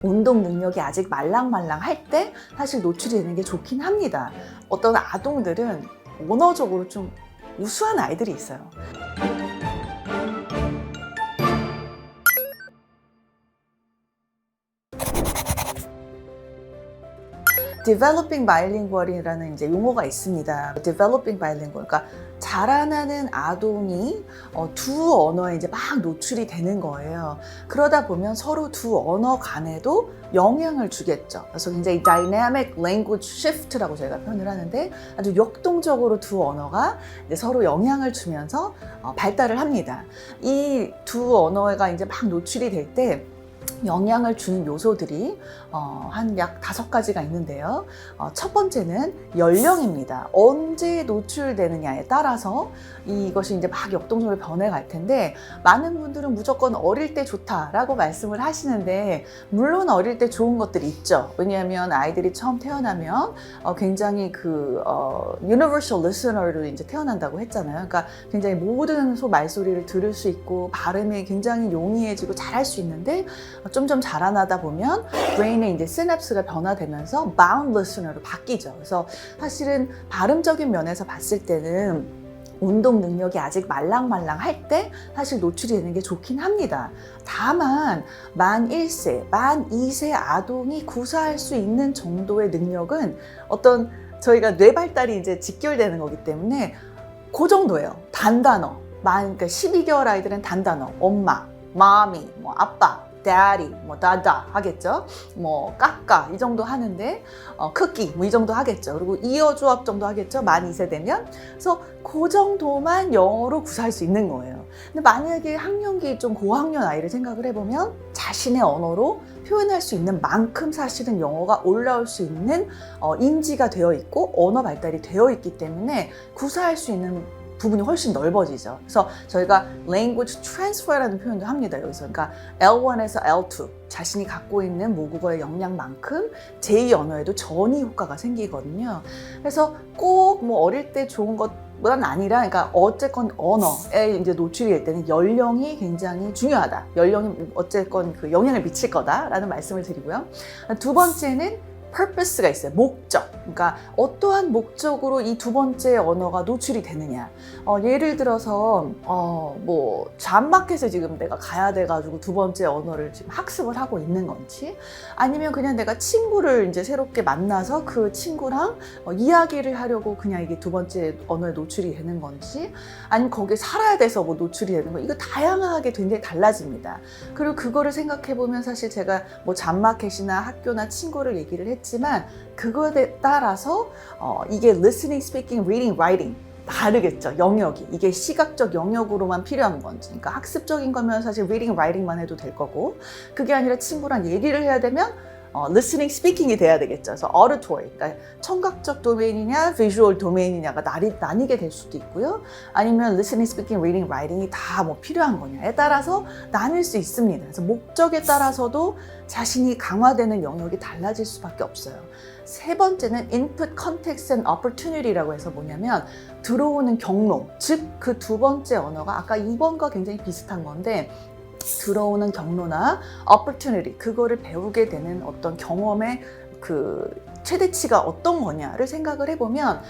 운동 능력이 아직 말랑말랑할 때 사실 노출이 되는 게 좋긴 합니다. 어떤 아동들은 언어적으로 좀 우수한 아이들이 있어요. Developing bilingual이라는 이제 용어가 있습니다. Developing bilingual, 그러니까 자라나는 아동이 두 언어에 이제 막 노출이 되는 거예요. 그러다 보면 서로 두 언어 간에도 영향을 주겠죠. 그래서 굉장히 dynamic language shift라고 저희가 표현을 하는데 아주 역동적으로 두 언어가 이제 서로 영향을 주면서 발달을 합니다. 이 두 언어가 이제 막 노출이 될 때 영향을 주는 요소들이 한 약 5가지가 있는데요. 첫 번째는 연령입니다. 언제 노출되느냐에 따라서 이것이 이제 막 역동적으로 변해갈 텐데, 많은 분들은 무조건 어릴 때 좋다라고 말씀을 하시는데, 물론 어릴 때 좋은 것들이 있죠. 왜냐하면 아이들이 처음 태어나면 굉장히 universal listener로 이제 태어난다고 했잖아요. 그러니까 굉장히 모든 말소리를 들을 수 있고 발음이 굉장히 용이해지고 잘할 수 있는데, 점점 자라나다 보면 브레인의 이제 시냅스가 변화되면서 bound listener로 바뀌죠. 그래서 사실은 발음적인 면에서 봤을 때는 운동 능력이 아직 말랑말랑할 때 사실 노출이 되는 게 좋긴 합니다. 다만 만 1세, 만 2세 아동이 구사할 수 있는 정도의 능력은 어떤 저희가 뇌 발달이 이제 직결되는 거기 때문에 그 정도예요. 단단어. 그러니까 12개월 아이들은 단단어. 엄마, 마미, 아빠, daddy, 다다 하겠죠. 까까 이 정도 하는데 크기 이 정도 하겠죠. 그리고 이어 조합 정도 하겠죠. 만 2세 되면. 그래서 그 정도만 영어로 구사할 수 있는 거예요. 근데 만약에 학령기 좀 고학년 아이를 생각을 해보면 자신의 언어로 표현할 수 있는 만큼 사실은 영어가 올라올 수 있는 인지가 되어 있고 언어 발달이 되어 있기 때문에 구사할 수 있는 부분이 훨씬 넓어지죠. 그래서 저희가 language transfer라는 표현도 합니다. 여기서. 그러니까 L1에서 L2 자신이 갖고 있는 모국어의 역량만큼 제2 언어에도 전이 효과가 생기거든요. 그래서 꼭 어릴 때 좋은 것보다는 아니라, 그러니까 어쨌건 언어에 이제 노출이 될 때는 연령이 굉장히 중요하다. 연령이 어쨌건 영향을 미칠 거다라는 말씀을 드리고요. 두 번째는 purpose가 있어요. 목적. 그러니까 어떠한 목적으로 이 두 번째 언어가 노출이 되느냐. 예를 들어서 잠마켓에 지금 내가 가야 돼가지고 두 번째 언어를 지금 학습을 하고 있는 건지, 아니면 그냥 내가 친구를 이제 새롭게 만나서 그 친구랑 이야기를 하려고 그냥 이게 두 번째 언어에 노출이 되는 건지, 아니면 거기에 살아야 돼서 노출이 되는 거, 이거 다양하게 굉장히 달라집니다. 그리고 그거를 생각해 보면 사실 제가 잠마켓이나 학교나 친구를 얘기를 했지만 그거에 따라서 이게 listening, speaking, reading, writing 다르겠죠. 영역이. 이게 시각적 영역으로만 필요한 건지. 그러니까 학습적인 거면 사실 reading, writing만 해도 될 거고, 그게 아니라 친구랑 얘기를 해야 되면 listening, speaking이 돼야 되겠죠. 그래서 auditory, 그러니까 청각적 도메인이냐 visual 도메인이냐가 나뉘게 될 수도 있고요. 아니면 listening, speaking, reading, writing이 다 필요한 거냐에 따라서 나뉠 수 있습니다. 그래서 목적에 따라서도 자신이 강화되는 영역이 달라질 수밖에 없어요. 세 번째는 input, context and opportunity라고 해서 뭐냐면 들어오는 경로, 즉 그 두 번째 언어가 아까 2번과 굉장히 비슷한 건데, 들어오는 경로나 opportunity, 그거를 배우게 되는 어떤 경험의 최대치가 어떤 거냐를 생각을 해보면,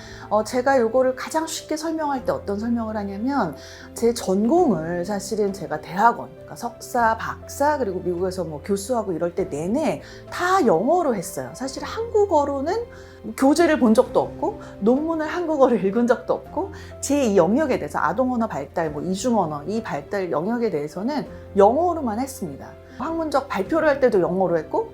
제가 이거를 가장 쉽게 설명할 때 어떤 설명을 하냐면, 제 전공을 사실은 제가 대학원, 그러니까 석사, 박사, 그리고 미국에서 교수하고 이럴 때 내내 다 영어로 했어요. 사실 한국어로는 교재를 본 적도 없고 논문을 한국어로 읽은 적도 없고, 제 이 영역에 대해서 아동언어 발달, 이중언어 이 발달 영역에 대해서는 영어로만 했습니다. 학문적 발표를 할 때도 영어로 했고,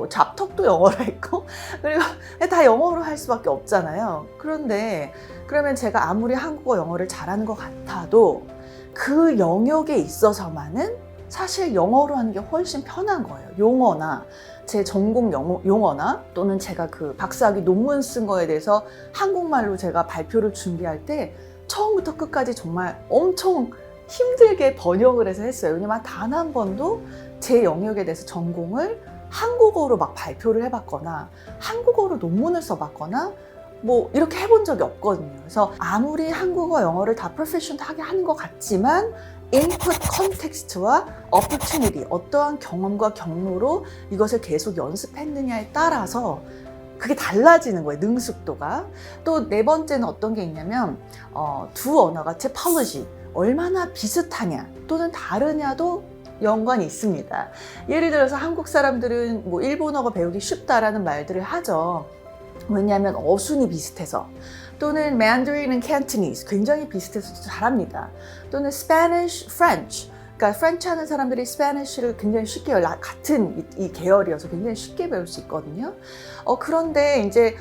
잡톡도 영어로 했고, 그리고 다 영어로 할 수밖에 없잖아요. 그런데 그러면 제가 아무리 한국어, 영어를 잘하는 것 같아도 그 영역에 있어서만은 사실 영어로 하는 게 훨씬 편한 거예요. 용어나 제 전공 용어나 또는 제가 박사학위 논문 쓴 거에 대해서 한국말로 제가 발표를 준비할 때 처음부터 끝까지 정말 엄청 힘들게 번역을 해서 했어요. 왜냐면 단 한 번도 제 영역에 대해서 전공을 한국어로 발표를 해봤거나 한국어로 논문을 써봤거나 이렇게 해본 적이 없거든요. 그래서 아무리 한국어, 영어를 다 프로페셔널하게 하는 것 같지만 input context와 opportunity, 어떠한 경험과 경로로 이것을 계속 연습했느냐에 따라서 그게 달라지는 거예요, 능숙도가. 또 네 번째는 어떤 게 있냐면 두 언어가 typology, 얼마나 비슷하냐 또는 다르냐도 연관이 있습니다. 예를 들어서 한국 사람들은 뭐 일본어가 배우기 쉽다라는 말들을 하죠. 왜냐하면 어순이 비슷해서. 또는 Mandarin은 Cantonese, 굉장히 비슷해서 잘합니다. 또는 Spanish, French, 그러니까 프렌치 하는 사람들이 스페니쉬를 굉장히 쉽게 같은 이 계열이어서 굉장히 쉽게 배울 수 있거든요. 그런데 이제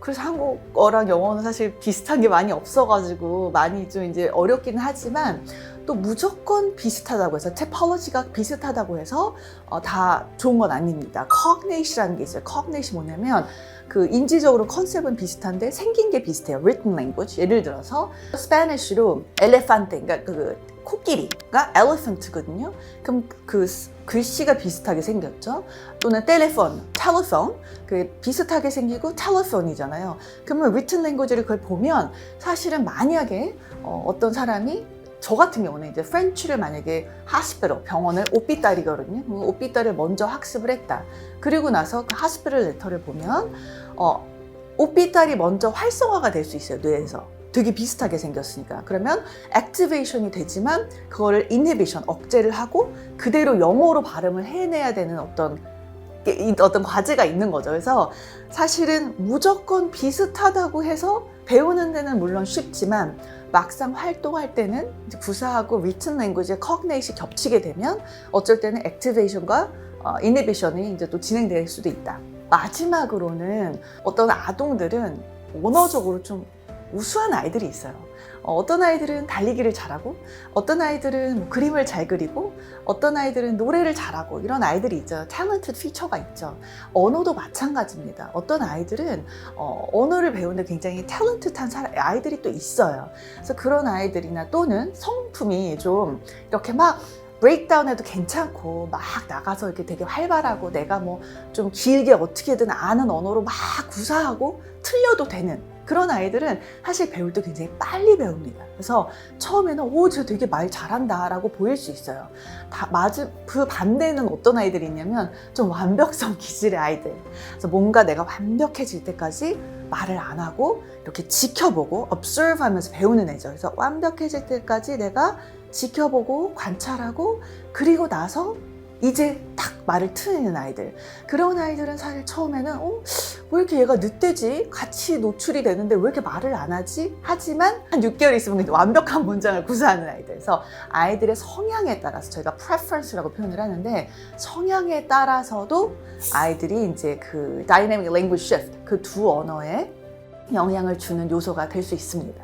그래서 한국어랑 영어는 사실 비슷한 게 많이 없어가지고 많이 좀 이제 어렵기는 하지만 또 무조건 비슷하다고 해서 typology가 비슷하다고 해서 다 좋은 건 아닙니다. cognate이라는 게 있어요. cognate 뭐냐면 그 인지적으로 컨셉은 비슷한데 생긴 게 비슷해요. written language. 예를 들어서 스페니쉬로 elefante, 그러니까 그 코끼리가 elephant거든요. 그럼 그 글씨가 비슷하게 생겼죠. 또는 telephone, 그 비슷하게 생기고 telephone이잖아요. 그러면 written language를 그걸 보면 사실은 만약에 어떤 사람이 저 같은 경우는 이제 프렌치를 만약에 hospital, 병원을 오삐따리거든요. 오삐따리를 먼저 학습을 했다. 그리고 나서 그 hospital letter를 보면 오삐따리 먼저 활성화가 될 수 있어요, 뇌에서. 되게 비슷하게 생겼으니까. 그러면 액티베이션이 되지만 그거를 인히비션, 억제를 하고 그대로 영어로 발음을 해내야 되는 어떤 과제가 있는 거죠. 그래서 사실은 무조건 비슷하다고 해서 배우는 데는 물론 쉽지만 막상 활동할 때는 구사하고 written language의 cognate이 겹치게 되면 어쩔 때는 액티베이션과 인히비션이 이제 또 진행될 수도 있다. 마지막으로는 어떤 아동들은 언어적으로 좀 우수한 아이들이 있어요. 어떤 아이들은 달리기를 잘하고, 어떤 아이들은 뭐 그림을 잘 그리고, 어떤 아이들은 노래를 잘하고, 이런 아이들이 있죠. talented feature가 있죠. 언어도 마찬가지입니다. 어떤 아이들은 언어를 배우는데 굉장히 talented한 아이들이 또 있어요. 그래서 그런 아이들이나 또는 성품이 좀 이렇게 막 브레이크다운해도 괜찮고 막 나가서 이렇게 되게 활발하고 내가 뭐 좀 길게 어떻게든 아는 언어로 막 구사하고 틀려도 되는 그런 아이들은 사실 배울 때 굉장히 빨리 배웁니다. 그래서 처음에는 쟤 되게 말 잘한다 라고 보일 수 있어요. 그 반대는 어떤 아이들이 있냐면 좀 완벽성 기질의 아이들. 그래서 뭔가 내가 완벽해질 때까지 말을 안 하고 이렇게 지켜보고 observe 하면서 배우는 애죠. 그래서 완벽해질 때까지 내가 지켜보고 관찰하고 그리고 나서 이제 딱 말을 트는 아이들. 그런 아이들은 사실 처음에는 왜 이렇게 얘가 늦대지? 같이 노출이 되는데 왜 이렇게 말을 안 하지? 하지만 한 6개월 있으면 완벽한 문장을 구사하는 아이들. 그래서 아이들의 성향에 따라서 저희가 preference라고 표현을 하는데 성향에 따라서도 아이들이 이제 그 dynamic language shift 그 두 언어에 영향을 주는 요소가 될 수 있습니다.